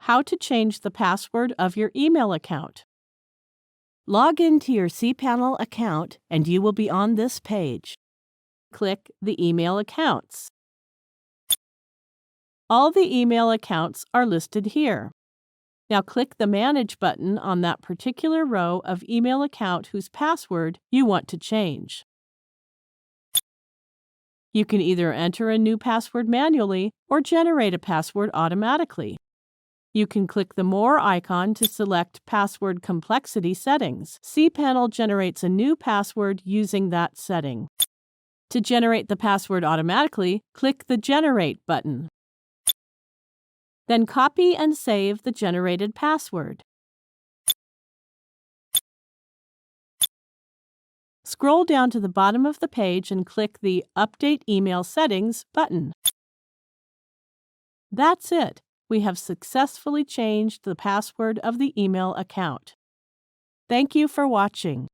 How to change the password of your email account. Log into your cPanel account and you will be on this page. Click the Email Accounts. All the email accounts are listed here. Now click the Manage button on that particular row of email account whose password you want to change. You can either enter a new password manually or generate a password automatically. You can click the More icon to select Password Complexity Settings. cPanel generates a new password using that setting. To generate the password automatically, click the Generate button. Then copy and save the generated password. Scroll down to the bottom of the page and click the Update Email Settings button. That's it. We have successfully changed the password of the email account. Thank you for watching.